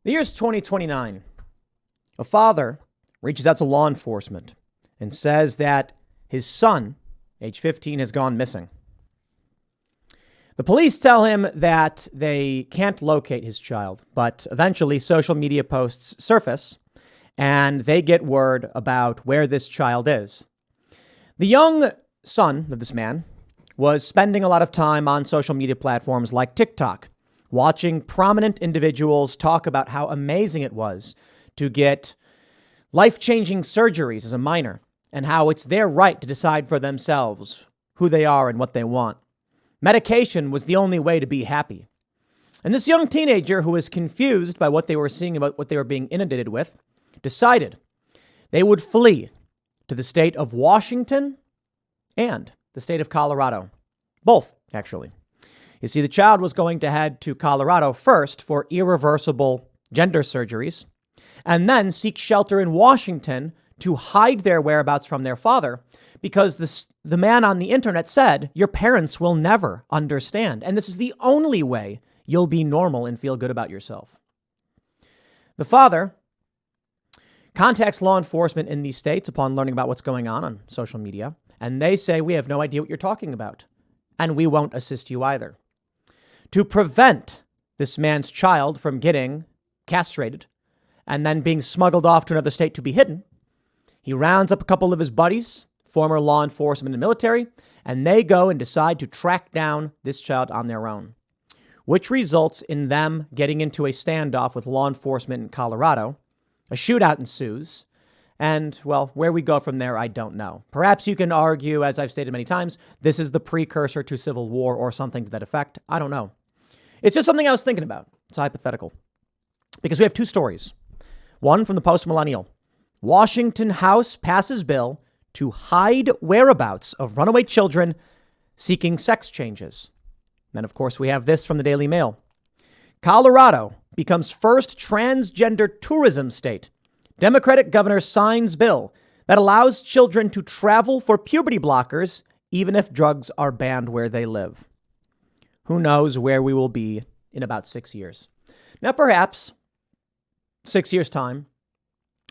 The year's 2029. A father reaches out to law enforcement and says that his son, age 15, has gone missing. The police tell him that they can't locate his child, but eventually social media posts surface and they get word about where this child is. The young son of this man was spending a lot of time on social media platforms like TikTok, watching prominent individuals talk about how amazing it was to get life-changing surgeries as a minor and how it's their right to decide for themselves who they are and what they want. Medication was the only way to be happy. And this young teenager who was confused by what they were seeing about what they were being inundated with decided they would flee to the state of Washington and the state of Colorado. Both, actually. You see, the child was going to head to Colorado first for irreversible gender surgeries and then seek shelter in Washington to hide their whereabouts from their father because the man on the internet said, your parents will never understand. And this is the only way you'll be normal and feel good about yourself. The father contacts law enforcement in these states upon learning about what's going on social media. And they say, we have no idea what you're talking about. And we won't assist you either. To prevent this man's child from getting castrated and then being smuggled off to another state to be hidden, he rounds up a couple of his buddies, former law enforcement and military, and they go and decide to track down this child on their own, which results in them getting into a standoff with law enforcement in Colorado. A shootout ensues. And, well, where we go from there, I don't know. Perhaps you can argue, as I've stated many times, this is the precursor to civil war or something to that effect. I don't know. It's just something I was thinking about. It's hypothetical. Because we have two stories. One from the post-millennial. Washington House passes bill to hide whereabouts of runaway children seeking sex changes. Then, of course, we have this from the Daily Mail. Colorado becomes first transgender tourism state. Democratic governor signs bill that allows children to travel for puberty blockers, even if drugs are banned where they live. Who knows where we will be in about 6 years? Now, perhaps 6 years' time,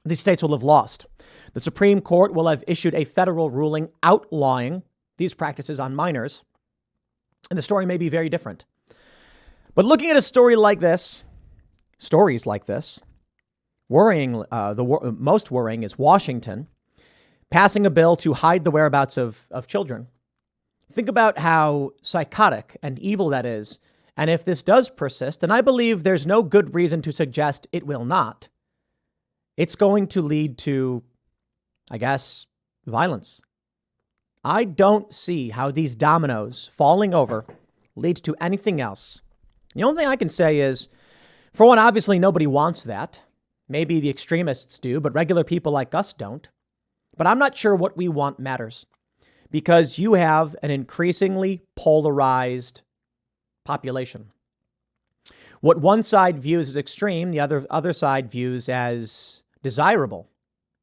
these states will have lost. The Supreme Court will have issued a federal ruling outlawing these practices on minors, and the story may be very different. But looking at a stories like this, worrying, most worrying is Washington passing a bill to hide the whereabouts of children. Think about how psychotic and evil that is. And if this does persist, and I believe there's no good reason to suggest it will not, it's going to lead to, I guess, violence. I don't see how these dominoes falling over lead to anything else. The only thing I can say is, for one, obviously nobody wants that. Maybe the extremists do, but regular people like us don't. But I'm not sure what we want matters because you have an increasingly polarized population. What one side views as extreme, the other side views as desirable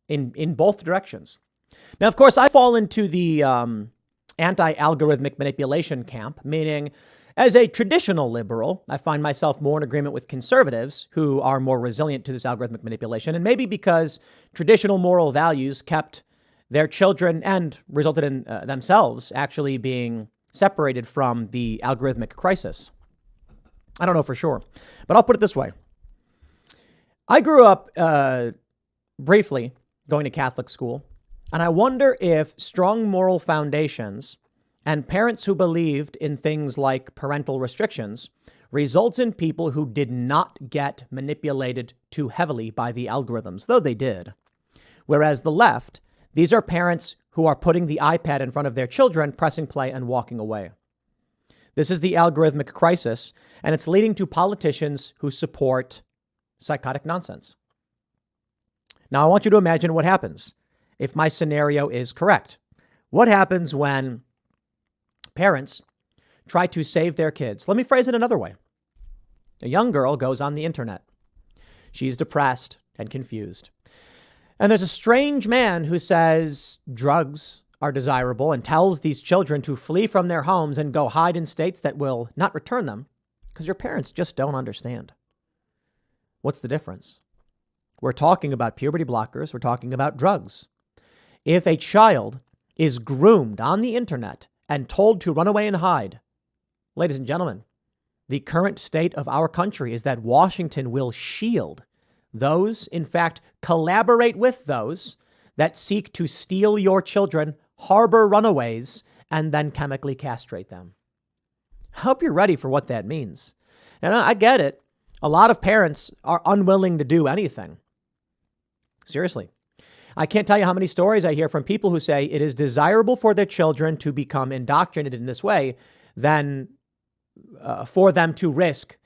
in both directions. Now, of course, I fall into the anti-algorithmic manipulation camp, meaning as a traditional liberal, I find myself more in agreement with conservatives who are more resilient to this algorithmic manipulation. And maybe because traditional moral values kept their children and resulted in themselves actually being separated from the algorithmic crisis. I don't know for sure, but I'll put it this way. I grew up briefly going to Catholic school, and I wonder if strong moral foundations and parents who believed in things like parental restrictions results in people who did not get manipulated too heavily by the algorithms, though they did. Whereas the left, these are parents who are putting the iPad in front of their children, pressing play and walking away. This is the algorithmic crisis, and it's leading to politicians who support psychotic nonsense. Now, I want you to imagine what happens if my scenario is correct. What happens when parents try to save their kids? Let me phrase it another way. A young girl goes on the internet. She's depressed and confused. And there's a strange man who says drugs are desirable and tells these children to flee from their homes and go hide in states that will not return them because your parents just don't understand. What's the difference? We're talking about puberty blockers. We're talking about drugs. If a child is groomed on the internet and told to run away and hide, ladies and gentlemen, the current state of our country is that Washington will shield those, in fact, collaborate with those that seek to steal your children, harbor runaways, and then chemically castrate them. I hope you're ready for what that means. And I get it. A lot of parents are unwilling to do anything. Seriously. I can't tell you how many stories I hear from people who say it is desirable for their children to become indoctrinated in this way than for them to risk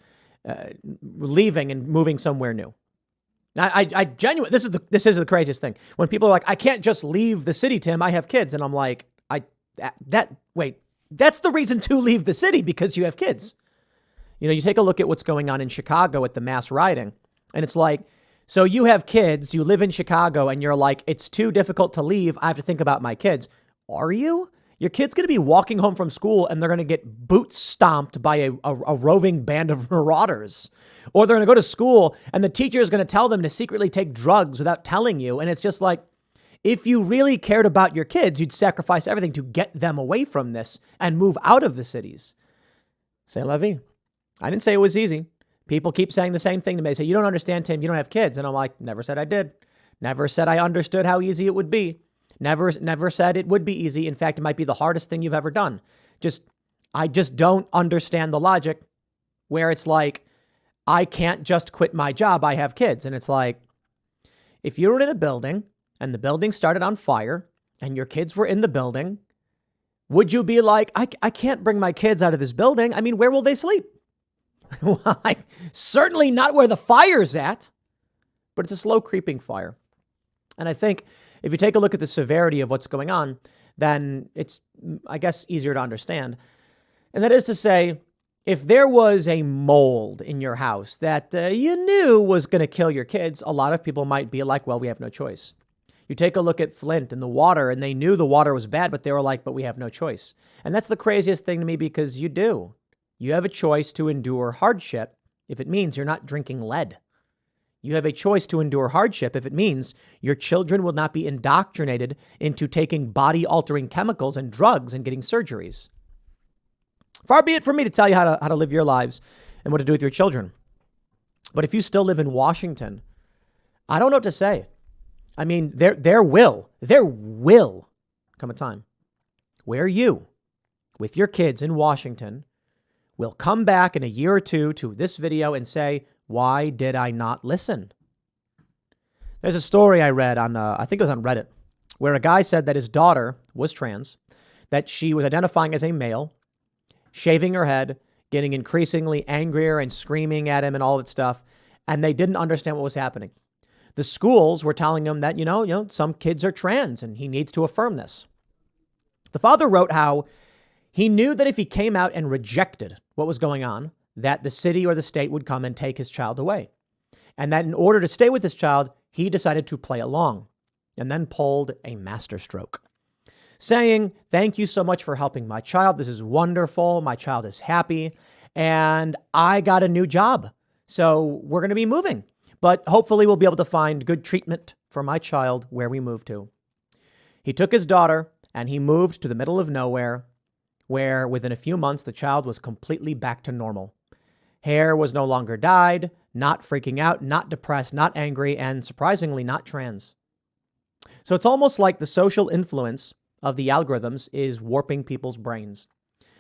leaving and moving somewhere new. I genuinely, this is the craziest thing. When people are like, I can't just leave the city, Tim, I have kids. And I'm like, that's the reason to leave the city, because you have kids. You know, you take a look at what's going on in Chicago at the mass rioting, and it's like, so you have kids, you live in Chicago, and you're like, it's too difficult to leave. I have to think about my kids. Are you? Your kid's going to be walking home from school and they're going to get boots stomped by a roving band of marauders. Or they're going to go to school and the teacher is going to tell them to secretly take drugs without telling you. And it's just like, if you really cared about your kids, you'd sacrifice everything to get them away from this and move out of the cities. C'est la vie. I didn't say it was easy. People keep saying the same thing to me. They say, you don't understand, Tim, you don't have kids. And I'm like, never said I did. Never said I understood how easy it would be. Never said it would be easy. In fact, it might be the hardest thing you've ever done. I just don't understand the logic where it's like, I can't just quit my job. I have kids. And it's like, if you were in a building and the building started on fire and your kids were in the building, would you be like, I can't bring my kids out of this building? I mean, where will they sleep? Well, certainly not where the fire's at, but it's a slow creeping fire. And I think if you take a look at the severity of what's going on, then it's, I guess, easier to understand. And that is to say, if there was a mold in your house that you knew was going to kill your kids, a lot of people might be like, well, we have no choice. You take a look at Flint and the water, and they knew the water was bad, but they were like, but we have no choice. And that's the craziest thing to me, because you do. You have a choice to endure hardship if it means you're not drinking lead. You have a choice to endure hardship if it means your children will not be indoctrinated into taking body-altering chemicals and drugs and getting surgeries. Far be it from me to tell you how to live your lives and what to do with your children. But if you still live in Washington, I don't know what to say. I mean, there will come a time where you, with your kids in Washington, will come back in a year or two to this video and say, why did I not listen? There's a story I read on, I think it was on Reddit, where a guy said that his daughter was trans, that she was identifying as a male, shaving her head, getting increasingly angrier and screaming at him and all that stuff. And they didn't understand what was happening. The schools were telling him that, you know, some kids are trans and he needs to affirm this. The father wrote how he knew that if he came out and rejected what was going on, that the city or the state would come and take his child away. And that in order to stay with his child, he decided to play along and then pulled a masterstroke, saying, thank you so much for helping my child. This is wonderful. My child is happy and I got a new job. So we're going to be moving, but hopefully we'll be able to find good treatment for my child where we move to. He took his daughter and he moved to the middle of nowhere, where within a few months, the child was completely back to normal. Hair was no longer dyed, not freaking out, not depressed, not angry, and surprisingly not trans. So it's almost like the social influence of the algorithms is warping people's brains.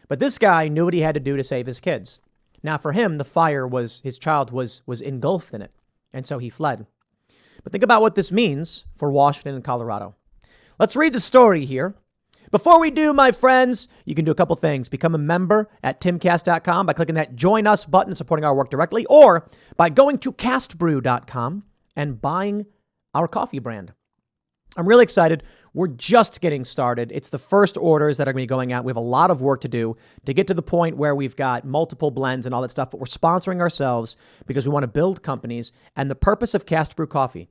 But this guy knew what he had to do to save his kids. Now for him, the fire was, his child was engulfed in it. And so he fled. But think about what this means for Washington and Colorado. Let's read the story here. Before we do, my friends, you can do a couple things. Become a member at timcast.com by clicking that join us button and supporting our work directly, or by going to castbrew.com and buying our coffee brand. I'm really excited. We're just getting started. It's the first orders that are going to be going out. We have a lot of work to do to get to the point where we've got multiple blends and all that stuff, but we're sponsoring ourselves because we want to build companies. And the purpose of Cast Brew Coffee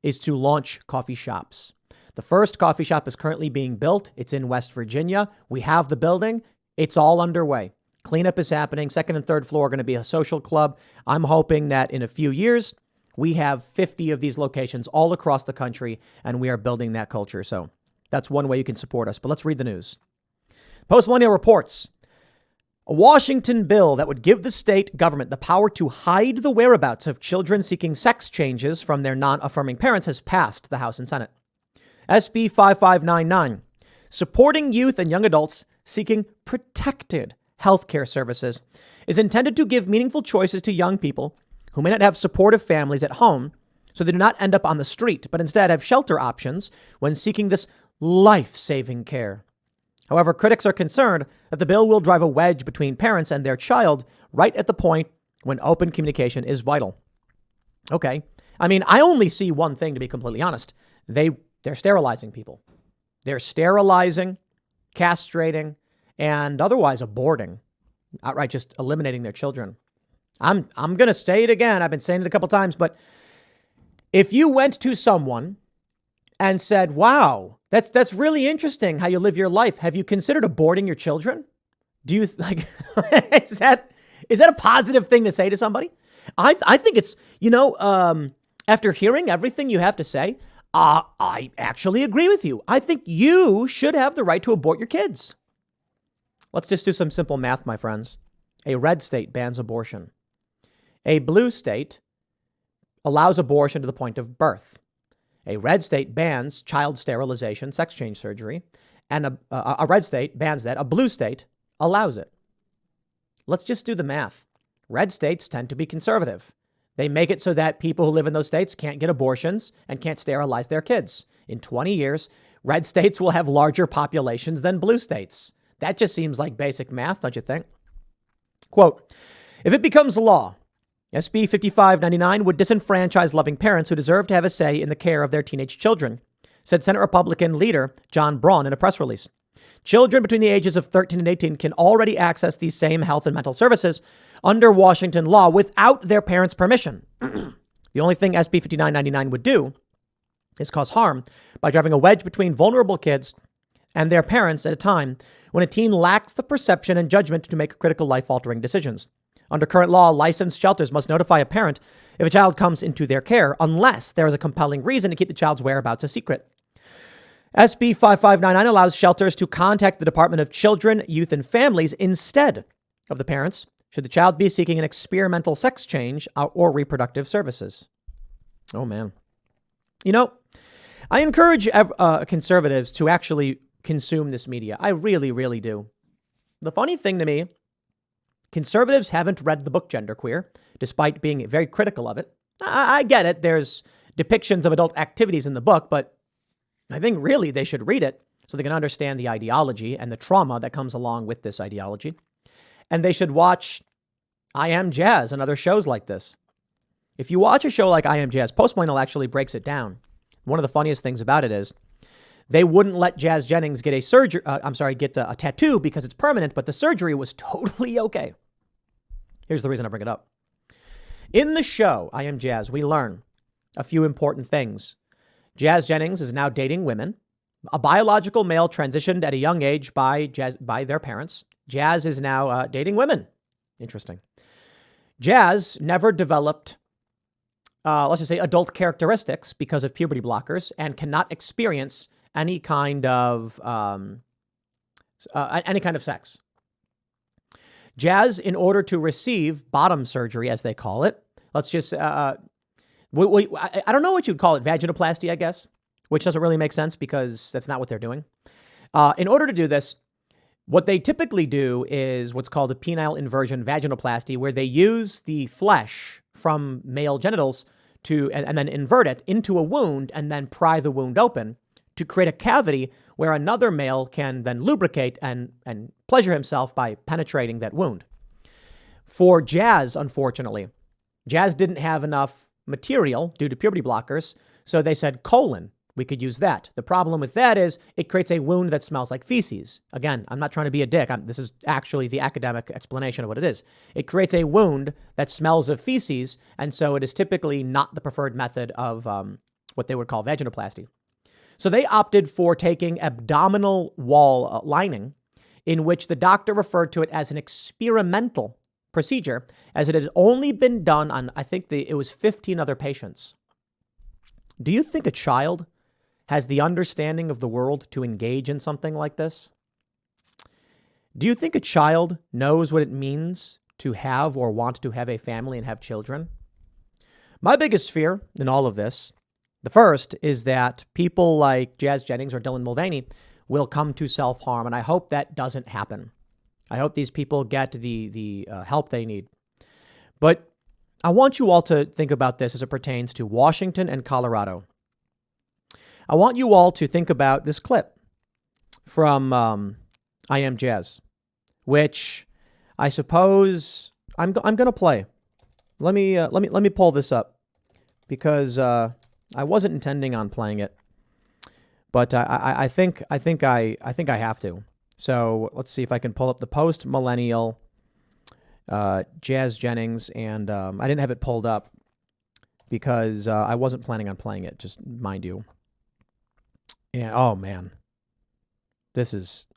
is to launch coffee shops. The first coffee shop is currently being built. It's in West Virginia. We have the building. It's all underway. Cleanup is happening. Second and third floor are going to be a social club. I'm hoping that in a few years, We have 50 of these locations all across the country, and we are building that culture. So that's one way you can support us. But let's read the news. Post-Millennial reports a Washington bill that would give the state government the power to hide the whereabouts of children seeking sex changes from their non-affirming parents has passed the House and Senate. SB 5599, supporting youth and young adults seeking protected healthcare services, is intended to give meaningful choices to young people who may not have supportive families at home, so they do not end up on the street, but instead have shelter options when seeking this life-saving care. However, critics are concerned that the bill will drive a wedge between parents and their child right at the point when open communication is vital. Okay. I mean, I only see one thing, to be completely honest. They're sterilizing people. They're sterilizing, castrating, and otherwise aborting, outright just eliminating their children. I'm going to say it again. I've been saying it a couple times, but if you went to someone and said, wow, that's really interesting how you live your life. Have you considered aborting your children? Do you like, is that a positive thing to say to somebody? I think it's, after hearing everything you have to say, I actually agree with you. I think you should have the right to abort your kids. Let's just do some simple math, my friends. A red state bans abortion. A blue state allows abortion to the point of birth. A red state bans child sterilization, sex change surgery, and a red state bans that. A blue state allows it. Let's just do the math. Red states tend to be conservative. They make it so that people who live in those states can't get abortions and can't sterilize their kids. In 20 years, red states will have larger populations than blue states. That just seems like basic math, don't you think? Quote, if it becomes law, SB 5599 would disenfranchise loving parents who deserve to have a say in the care of their teenage children, said Senate Republican leader John Braun in a press release. Children between the ages of 13 and 18 can already access these same health and mental services under Washington law without their parents' permission. The only thing SB 5999 would do is cause harm by driving a wedge between vulnerable kids and their parents at a time when a teen lacks the perception and judgment to make critical life-altering decisions. Under current law, licensed shelters must notify a parent if a child comes into their care unless there is a compelling reason to keep the child's whereabouts a secret. SB 5599 allows shelters to contact the Department of Children, Youth, and Families instead of the parents should the child be seeking an experimental sex change or reproductive services. Oh, man. I encourage conservatives to actually consume this media. I really, really do. The funny thing to me, conservatives haven't read the book Genderqueer, despite being very critical of it. I get it. There's depictions of adult activities in the book, but I think really they should read it so they can understand the ideology and the trauma that comes along with this ideology. And they should watch I Am Jazz and other shows like this. If you watch a show like I Am Jazz, Post-Millennial actually breaks it down. One of the funniest things about it is they wouldn't let Jazz Jennings get a tattoo because it's permanent, but the surgery was totally okay. Here's the reason I bring it up. In the show, I Am Jazz, we learn a few important things. Jazz Jennings is now dating women. A biological male transitioned at a young age by their parents. Jazz is now dating women. Interesting. Jazz never developed, let's just say, adult characteristics because of puberty blockers and cannot experience any kind of sex. Jazz, in order to receive bottom surgery, as they call it, let's just, I don't know what you'd call it, vaginoplasty, I guess, which doesn't really make sense because that's not what they're doing. In order to do this, what they typically do is what's called a penile inversion vaginoplasty, where they use the flesh from male genitals and then invert it into a wound and then pry the wound open to create a cavity where another male can then lubricate and pleasure himself by penetrating that wound. For Jazz, unfortunately, Jazz didn't have enough material due to puberty blockers, so they said colon. We could use that. The problem with that is it creates a wound that smells like feces. Again, I'm not trying to be a dick. This is actually the academic explanation of what it is. It creates a wound that smells of feces, and so it is typically not the preferred method of what they would call vaginoplasty. So they opted for taking abdominal wall lining, in which the doctor referred to it as an experimental procedure, as it had only been done on, I think it was 15 other patients. Do you think a child has the understanding of the world to engage in something like this? Do you think a child knows what it means to have or want to have a family and have children? My biggest fear in all of this, the first, is that people like Jazz Jennings or Dylan Mulvaney will come to self-harm, and I hope that doesn't happen. I hope these people get the help they need. But I want you all to think about this as it pertains to Washington and Colorado. I want you all to think about this clip from I Am Jazz, which I suppose I'm going to play. Let me pull this up because I wasn't intending on playing it, but I think I have to. So let's see if I can pull up the post-millennial Jazz Jennings, and I didn't have it pulled up because I wasn't planning on playing it, just mind you. And oh man, this is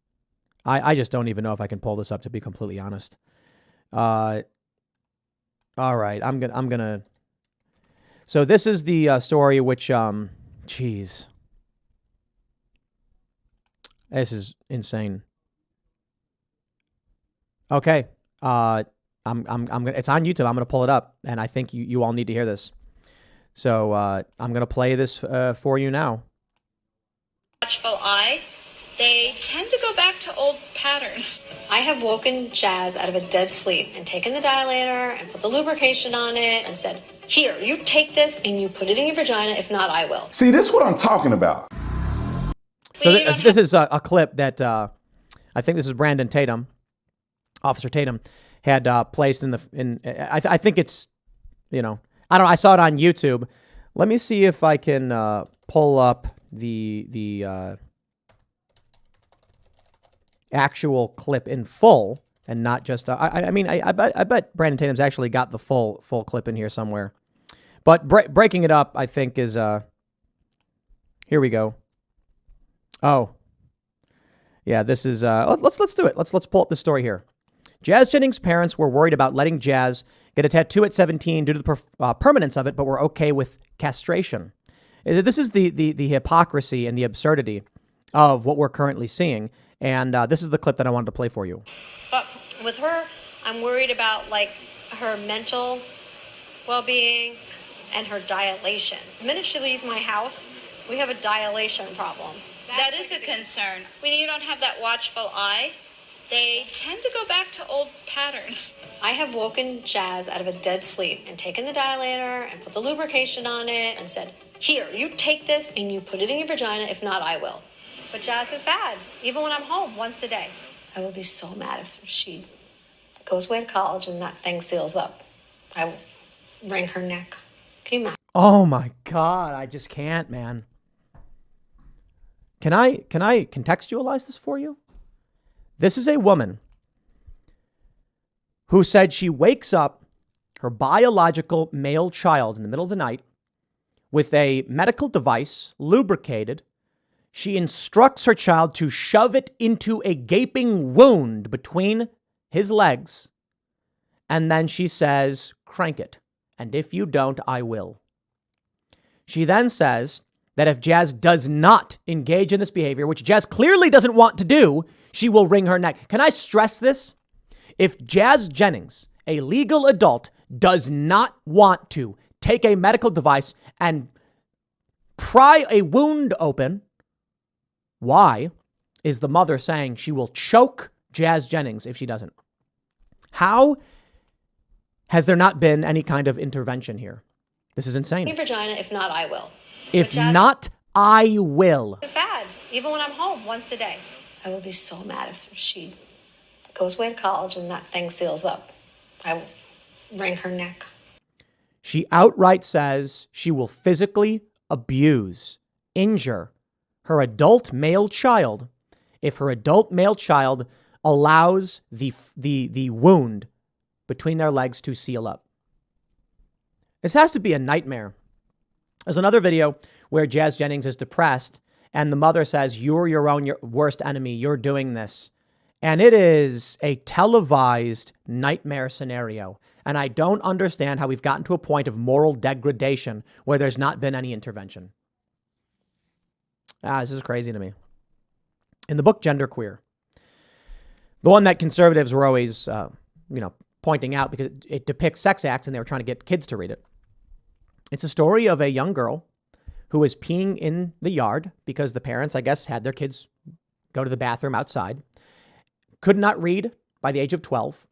I just don't even know if I can pull this up, to be completely honest. All right, I'm gonna. So this is the story, which geez, this is insane. Okay, I'm gonna. It's on YouTube. I'm gonna pull it up, and I think you all need to hear this. So I'm gonna play this for you now. Watchful eye. They tend to go back to old patterns. I have woken Jazz out of a dead sleep and taken the dilator and put the lubrication on it and said, here, you take this and you put it in your vagina. If not, I will. See, this is what I'm talking about. So this is a clip that I think this is Brandon Tatum, Officer Tatum, had placed in. I think it's, I don't know. I saw it on YouTube. Let me see if I can pull up the actual clip in full and not just. I bet Brandon Tatum's actually got the full clip in here somewhere. But breaking it up, I think is here we go. Oh, yeah, this is let's do it. Let's pull up the story here. Jazz Jennings' parents were worried about letting Jazz get a tattoo at 17 due to the permanence of it, but were okay with castration. This is the hypocrisy and the absurdity of what we're currently seeing, and this is the clip that I wanted to play for you. But with her, I'm worried about like her mental well-being and her dilation. The minute she leaves my house, we have a dilation problem. That is a concern. When you don't have that watchful eye, they tend to go back to old patterns. I have woken Jazz out of a dead sleep and taken the dilator and put the lubrication on it and said, here, you take this and you put it in your vagina. If not, I will. But Jazz is bad, even when I'm home once a day. I will be so mad if she goes away to college and that thing seals up. I will wring her neck. Can you imagine? Oh my God, I just can't, man. Can I contextualize this for you? This is a woman who said she wakes up her biological male child in the middle of the night with a medical device, lubricated. She instructs her child to shove it into a gaping wound between his legs. And then she says, crank it. And if you don't, I will. She then says that if Jazz does not engage in this behavior, which Jazz clearly doesn't want to do, she will wring her neck. Can I stress this? If Jazz Jennings, a legal adult, does not want to take a medical device and pry a wound open, why is the mother saying she will choke Jazz Jennings if she doesn't? How has there not been any kind of intervention here? This is insane. Your vagina, if not, I will. If not, I will. It's bad, even when I'm home once a day. I will be so mad if she goes away to college and that thing seals up. I will wring her neck. She outright says she will physically abuse, injure her adult male child if her adult male child allows the wound between their legs to seal up. This has to be a nightmare. There's another video where Jazz Jennings is depressed and the mother says, you're your own worst enemy. You're doing this. And it is a televised nightmare scenario. And I don't understand how we've gotten to a point of moral degradation where there's not been any intervention. This is crazy to me. In the book Genderqueer, the one that conservatives were always, pointing out because it depicts sex acts and they were trying to get kids to read it. It's a story of a young girl who was peeing in the yard because the parents, I guess, had their kids go to the bathroom outside. Could not read by the age of 12.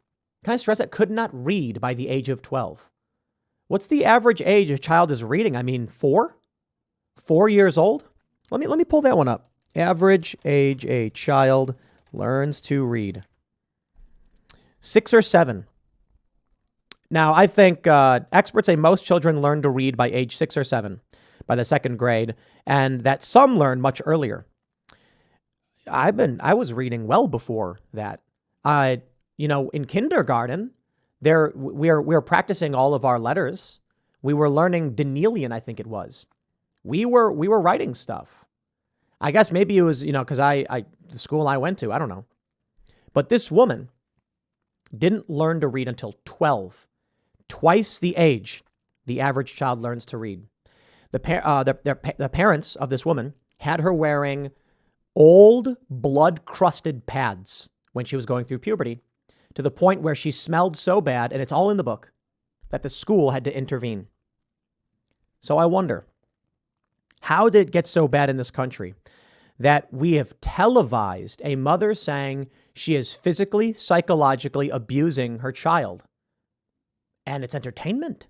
Can I stress that? Could not read by the age of 12. What's the average age a child is reading? I mean, 4? 4 years old? Let me pull that one up. Average age a child learns to read. 6 or 7. Now, I think experts say most children learn to read by age 6 or 7, by the second grade, and that some learn much earlier. I was reading well before that. In kindergarten, we were practicing all of our letters. We were learning Danielian, I think it was. We were writing stuff. I guess maybe it was, because the school I went to, I don't know. But this woman didn't learn to read until 12, twice the age the average child learns to read. The parents of this woman had her wearing old blood-crusted pads when she was going through puberty, to the point where she smelled so bad, and it's all in the book, that the school had to intervene. So I wonder, how did it get so bad in this country that we have televised a mother saying she is physically, psychologically abusing her child? And it's entertainment.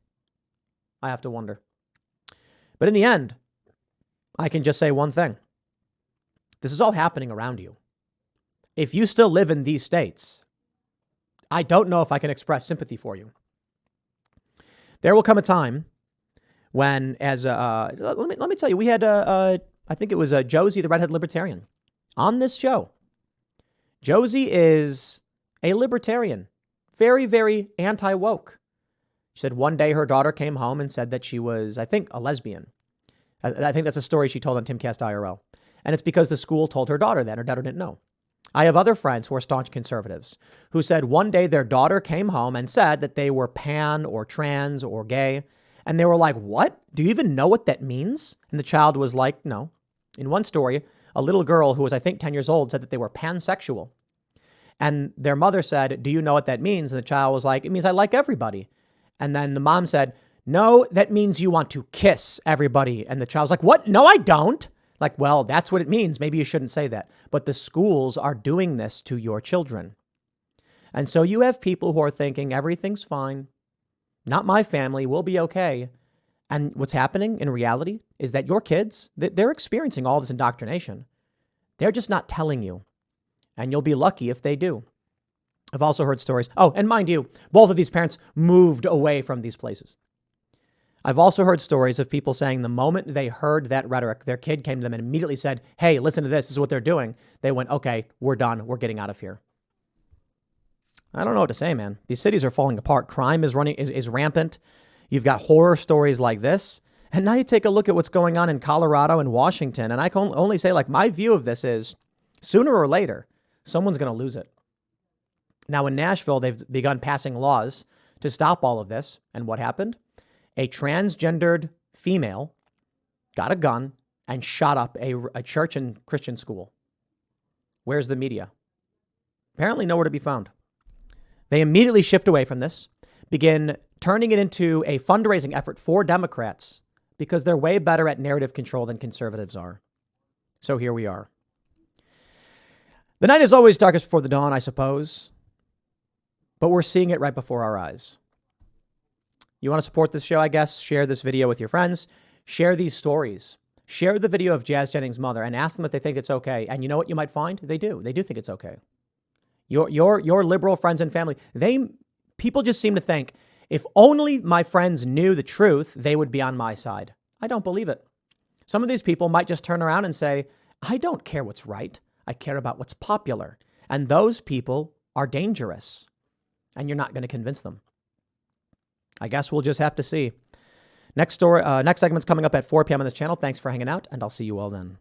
I have to wonder. But in the end, I can just say one thing. This is all happening around you. If you still live in these states, I don't know if I can express sympathy for you. There will come a time when, let me tell you, we had, I think it was Josie, the redhead libertarian, on this show. Josie is a libertarian, very, very anti-woke. She said one day her daughter came home and said that she was, I think, a lesbian. I think that's a story she told on Timcast IRL. And it's because the school told her daughter that, and her daughter didn't know. I have other friends who are staunch conservatives who said one day their daughter came home and said that they were pan or trans or gay. And they were like, what? Do you even know what that means? And the child was like, no. In one story, a little girl who was, I think, 10 years old said that they were pansexual. And their mother said, do you know what that means? And the child was like, it means I like everybody. And then the mom said, no, that means you want to kiss everybody. And the child's like, what? No, I don't. Like, well, that's what it means. Maybe you shouldn't say that. But the schools are doing this to your children. And so you have people who are thinking everything's fine. Not my family. We'll be okay. And what's happening in reality is that your kids, they're experiencing all this indoctrination. They're just not telling you. And you'll be lucky if they do. I've also heard stories. Oh, and mind you, both of these parents moved away from these places. I've also heard stories of people saying the moment they heard that rhetoric, their kid came to them and immediately said, hey, listen to this. This is what they're doing. They went, okay, we're done. We're getting out of here. I don't know what to say, man. These cities are falling apart. Crime is rampant. You've got horror stories like this. And now you take a look at what's going on in Colorado and Washington. And I can only say, like, my view of this is sooner or later, someone's going to lose it. Now in Nashville, they've begun passing laws to stop all of this. And what happened? A transgendered female got a gun and shot up a church and Christian school. Where's the media? Apparently nowhere to be found. They immediately shift away from this, begin turning it into a fundraising effort for Democrats because they're way better at narrative control than conservatives are. So here we are. The night is always darkest before the dawn, I suppose, but we're seeing it right before our eyes. You want to support this show, I guess? Share this video with your friends. Share these stories. Share the video of Jazz Jennings' mother and ask them if they think it's okay. And you know what you might find? They do. They do think it's okay. Your liberal friends and family, people just seem to think if only my friends knew the truth, they would be on my side. I don't believe it. Some of these people might just turn around and say, I don't care what's right. I care about what's popular. And those people are dangerous. And you're not going to convince them. I guess we'll just have to see. Next segment's coming up at 4 p.m. on this channel. Thanks for hanging out, and I'll see you all then.